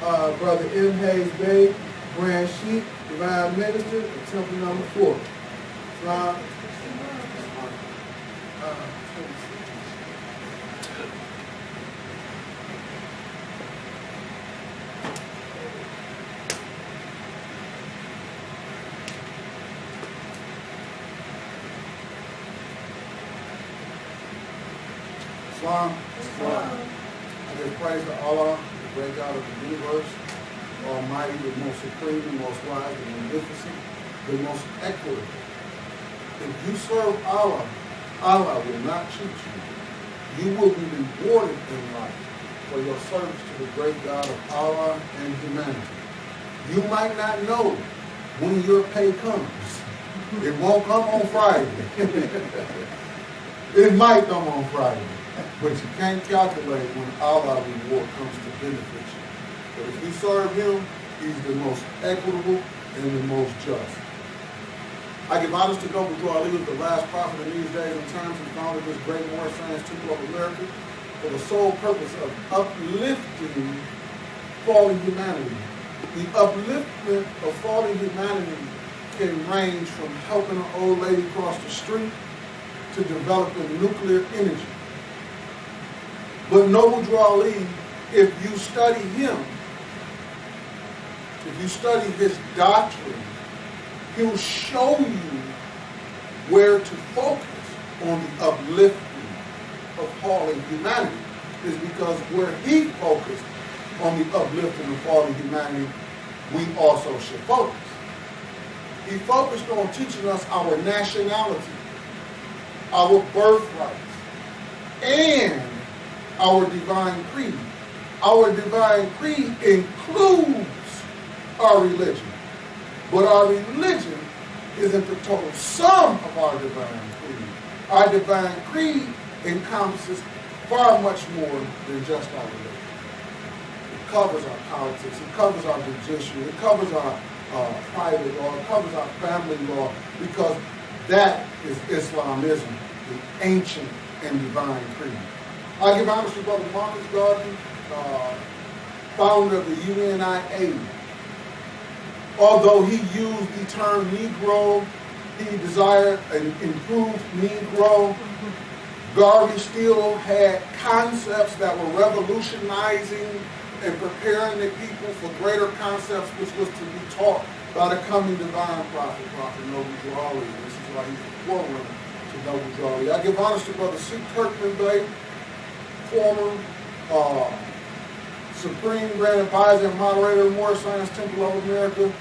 Brother M.Hayes-Bey, Grand Sheik, Divine Minister, and Temple number 4. Islam. Islam. I give praise to Allah, the great God of the universe, Almighty, the most supreme, the most wise, the magnificent, the most equitable. If you serve Allah, Allah will not cheat you. You will be rewarded in life for your service to the great God of Allah and humanity. You might not know when your pay comes. It won't come on Friday. It might come on Friday. But you can't calculate when Allah's reward comes to benefit you. But if you serve Him, He's the most equitable and the most just. I give honors to Noble Drew Ali, the last prophet in these days and times, and founded this great Moorish Science Temple of America for the sole purpose of uplifting fallen humanity. The upliftment of fallen humanity can range from helping an old lady cross the street to developing nuclear energy. But Noble Drew Ali, if you study him, if you study his doctrine, he'll show you where to focus on the uplifting of fallen humanity. Is because where he focused on the uplifting of fallen humanity, we also should focus. He focused on teaching us our nationality, our birthrights, and our divine creed. Our divine creed includes our religion, but our religion isn't the total sum of our divine creed. Our divine creed encompasses far much more than just our religion. It covers our politics, it covers our judiciary, it covers our private law, it covers our family law, because that is Islamism, the ancient and divine creed. I give honors to Brother Marcus Garden, founder of the UNIA. Although he used the term Negro, he desired an improved Negro. Garvey still had concepts that were revolutionizing and preparing the people for greater concepts, which was to be taught by the coming divine prophet, Prophet Noble Drew Ali. This is why he's the forerunner to Noble Drew Ali. I give honors to Brother Sheik, former Supreme Grand Advisor and Moderator of Moorish Science Temple of America.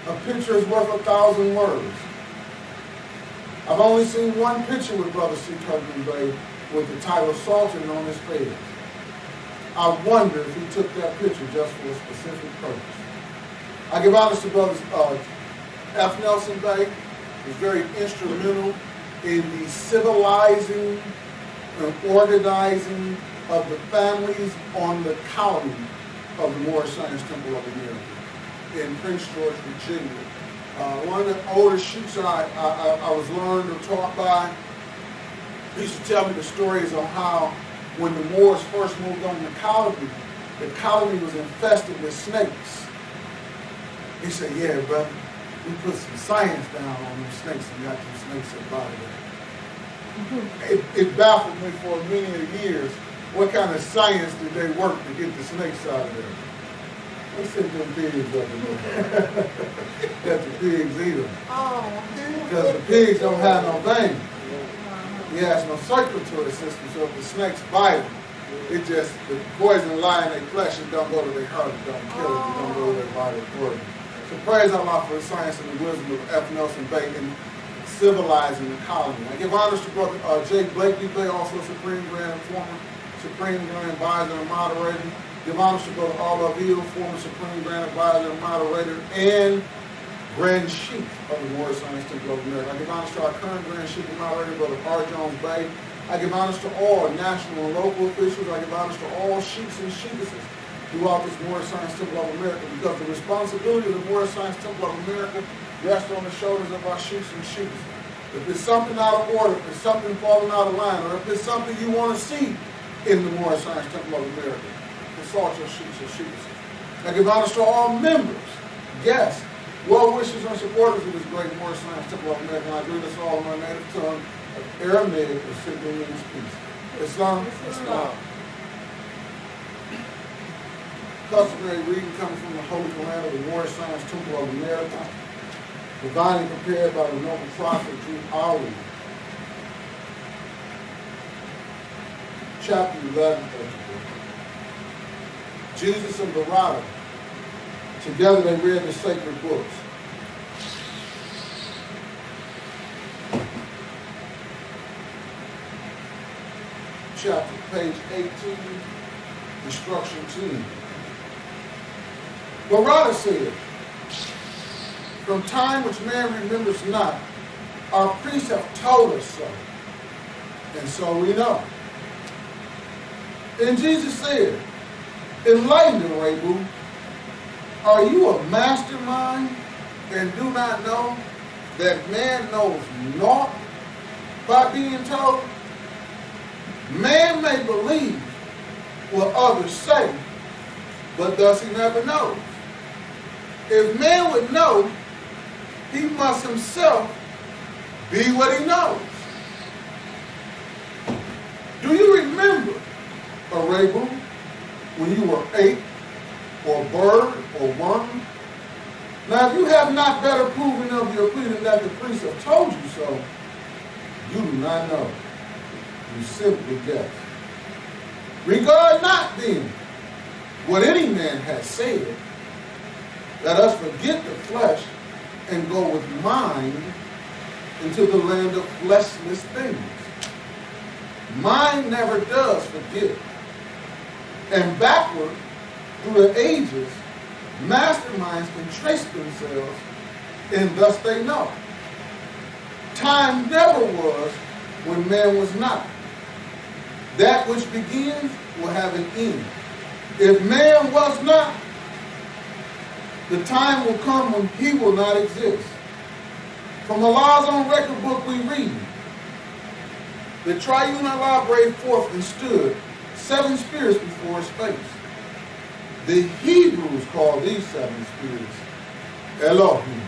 A picture is worth 1,000 words. I've only seen one picture with Brother Sheik with the title Sultan on his page. I wonder if he took that picture just for a specific purpose. I give honors to Brother F. Nelson Bey, who's very instrumental in the civilizing and organizing of the families on the colony of the Moorish Science Temple of America in Prince George, Virginia. One of the oldest sheiks that I was learned or taught by, he used to tell me the stories of how when the Moors first moved on the colony was infested with snakes. He said, yeah, brother, we put some science down on them snakes and got them snakes up out of there. It baffled me for many years. What kind of science did they work to get the snakes out of there? They sent them pigs up in there. Let the pigs eat them. Because the pigs don't have no veins. He has no circulatory system, so if the snakes bite them, it just, the poison lie in their flesh, it don't go to their heart, it don't kill it, it don't go to their body organ. So praise Allah for the science and the wisdom of F. Nelson Bey in civilizing the colony. I give honors to Brother J. Blakely-Bey, also Supreme Grand, former Supreme Grand Advisor and Moderator. Give honors to Brother Al-Avil, former Supreme Grand Advisor and Moderator, and Grand Sheik of the Moorish Science Temple of America. I give honors to our current Grand Sheik and Moderator, Brother R. Jones Bey. I give honors to all national and local officials. I give honors to all sheiks and sheikesses throughout this Moorish Science Temple of America, because the responsibility of the Moorish Science Temple of America rests on the shoulders of our sheiks and sheikesses. If it's something out of order, if it's something falling out of line, or if it's something you want to see in the Moorish Science Temple of America, consult your sheiks and sheikesses. I give honors to all members, guests, well-wishers, and supporters of this great Moorish Science Temple of America. I greet us all in my native tongue of Aramaic, which simply means peace. Islam? Islam. Customary reading coming from the Holy Quran of the Moorish Science Temple of America, divinely prepared by the noble prophet Drew Ali. Chapter 11 of the book. Jesus and Barada. Together they read the sacred books. Chapter, page 18, instruction 2. Barada said, from time which man remembers not, our priests have told us so, and so we know. And Jesus said, enlightened, Rebu, are you a mastermind and do not know that man knows naught by being told? Man may believe what others say, but thus he never knows. If man would know, he must himself be what he knows. Do you remember, Arabu, when you were ape, or bird, or worm? Now, if you have not better proven of your plea than that the priests have told you so, you do not know. You simply guess. Regard not, then, what any man has said. Let us forget the flesh and go with mind into the land of fleshless things. Mind never does forget. And backward, through the ages, masterminds can trace themselves, and thus they know. Time never was when man was not. That which begins will have an end. If man was not, the time will come when he will not exist. From Allah's own record book we read, the triune Allah brave forth and stood 7 spirits before his face. The Hebrews call these 7 spirits Elohim.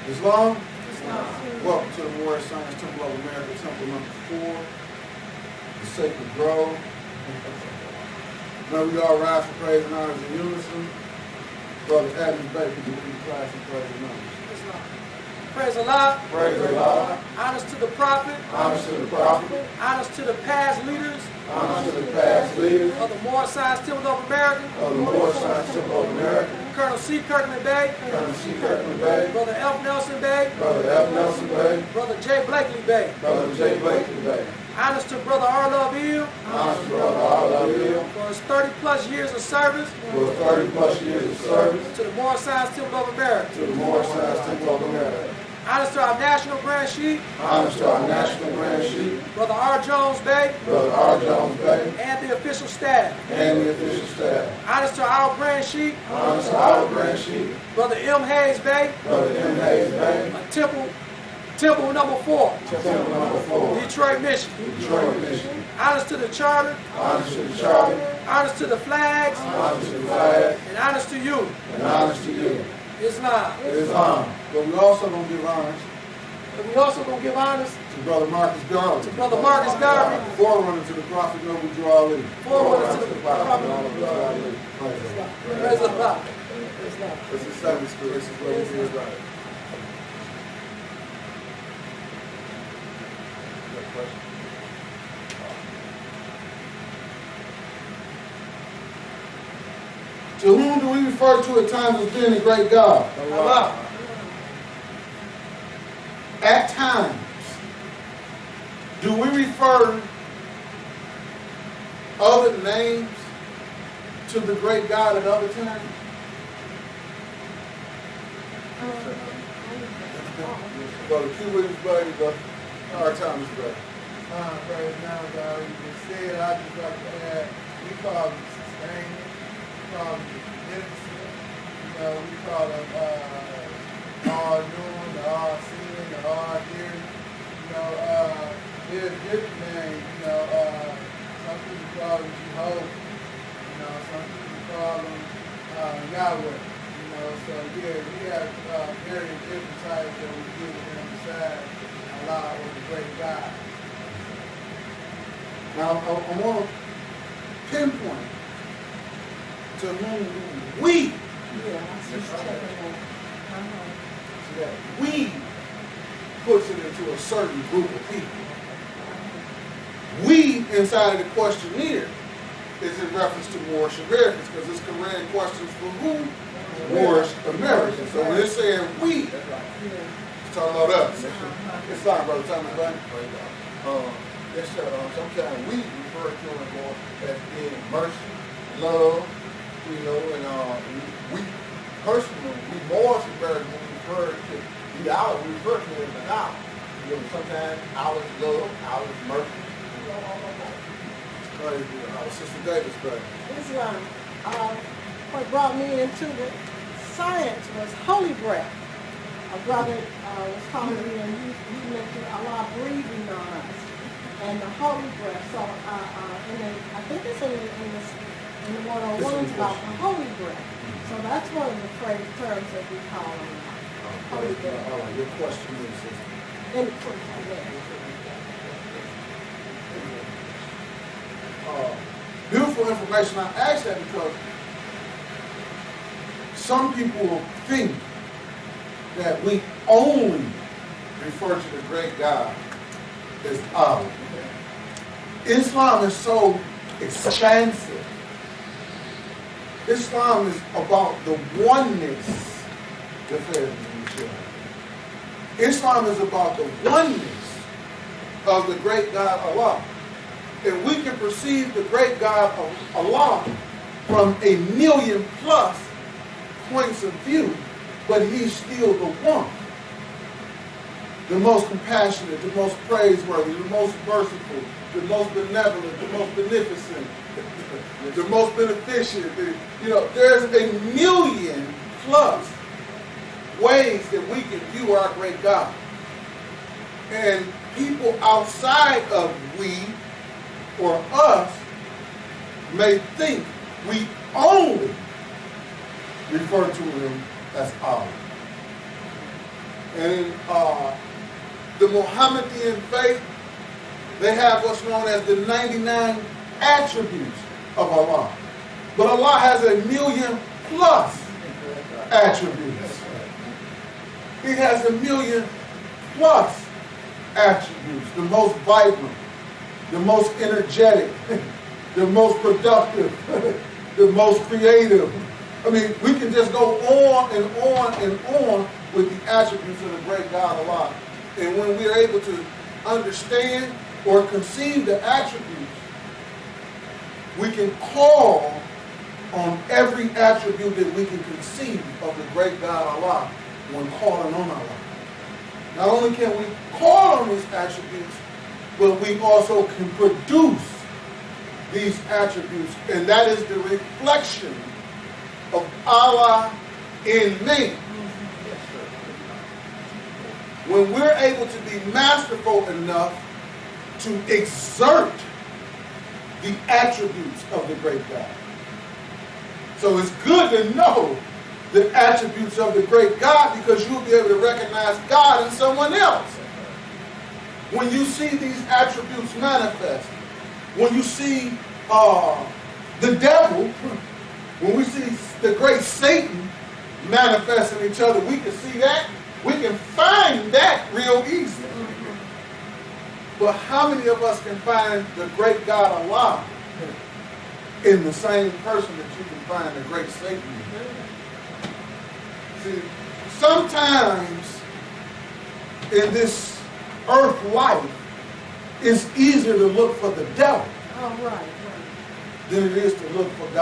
Islam? Islam. Welcome to the Moorish Science Temple of America, Temple number 4, the Sacred Grove. May we all rise for praise and honors in unison. Brother M.Hayes-Bey, could you lead the class in praise and honors? Praise Allah. Praise Allah. Honors to the Prophet. Honors to the Prophet. Honors to the past leaders. Honors to the past leaders of the Moorish Science Temple of America. of the Moorish Science Temple of America. Colonel C. Bey. Colonel C. Bey. Brother F. Nelson Bey. Brother F. Nelson Bey. Brother J. Blakely Bey. Brother J. Blakely Bey. Honors to Brother R. Love Honors to Brother R. Love for his 30+ years of service. For his 30+ years of service. To the Moorish Science Temple of America. To the Moorish Science Temple of America. Honors to our National Grand Sheik. Honors to our National Grand Sheik. Brother R. Jones Bey. Brother R. Jones Bey. And the official staff. And the official staff. Honors to our Grand Sheik. Honors to our Grand Sheik. Brother M.Hayes-Bey. Brother M.Hayes-Bey. Temple number 4. Temple number 4. Detroit, Michigan. Detroit, Michigan. Honors to the charter. Honors to the charter. Honors to the flags. Honors to the flag. And honors to you. And honors to you. Islam. Islam. But we also don't give honors. And we also going to give honors to Brother Marcus Garvey. To Brother Marcus Garvey. Forerunner to the Prophet Noble Drew Ali. Forerunner to the Prophet Noble Drew Ali. Praise Allah. This is Sunday school. This is what we do about it. To whom do we refer to at times as being a great God? Allah. At times, do we refer other names to the great God at other times? Brother Willams-Bey, our time is better. Right now, God, you just said, I just like to add, we call them sustainment, we call them beneficent, we call them all knowing, the all seeing, the all hearing. There's different names, some people call them Jehovah, some people call them Yahweh. You know, so yeah, we have various different titles that we give him besides Allah or the great God. Now, I want to pinpoint to whom we, that we puts it into a certain group of people. We, inside of the questionnaire, is in reference to Moorish Americans, because it's Korean questions for who? Moorish Americans. So when it's saying we, it's talking about us. It's fine, Brother Thomas, right? Yes, sir. Sometimes we refer to it more as being mercy, love, you know, and we personally, we Moorish Americans, we refer to it as our. You know, sometimes ours is love, ours is mercy. Sister Davis, brother. Islam. What brought me into the science was holy breath. A brother was talking to me and he mentioned Allah breathing on us and the holy breath. So I think it's in the 101 about the holy breath. So that's one of the terms that we call holy breath. All right, your question is, sister. Any question there. Beautiful information. I ask that because some people think that we only refer to the great God as Allah. Islam is so expansive. Islam is about the oneness. Islam is about the oneness of the great God Allah. And we can perceive the great God of Allah from 1,000,000+ points of view, but he's still the one. The most compassionate, the most praiseworthy, the most merciful, the most benevolent, the most beneficent, the most beneficent. You know, there's 1,000,000+ ways that we can view our great God. And people outside of we or us may think we only refer to him as Allah. And the Mohammedan faith, they have what's known as the 99 attributes of Allah. But Allah has 1,000,000+ attributes. He has 1,000,000+ attributes, the most vibrant, the most energetic, the most productive, the most creative. I mean, we can just go on and on and on with the attributes of the great God Allah. And when we are able to understand or conceive the attributes, we can call on every attribute that we can conceive of the great God Allah when calling on Allah. Not only can we call on these attributes, but we also can produce these attributes, and that is the reflection of Allah in man. When we're able to be masterful enough to exert the attributes of the great God. So it's good to know the attributes of the great God, because you'll be able to recognize God in someone else. When you see these attributes manifest, when you see the devil, when we see the great Satan manifest in each other, we can see that. We can find that real easy. But how many of us can find the great God Allah in the same person that you can find the great Satan in? See, sometimes in this earth life, it's easier to look for the devil than it is to look for God.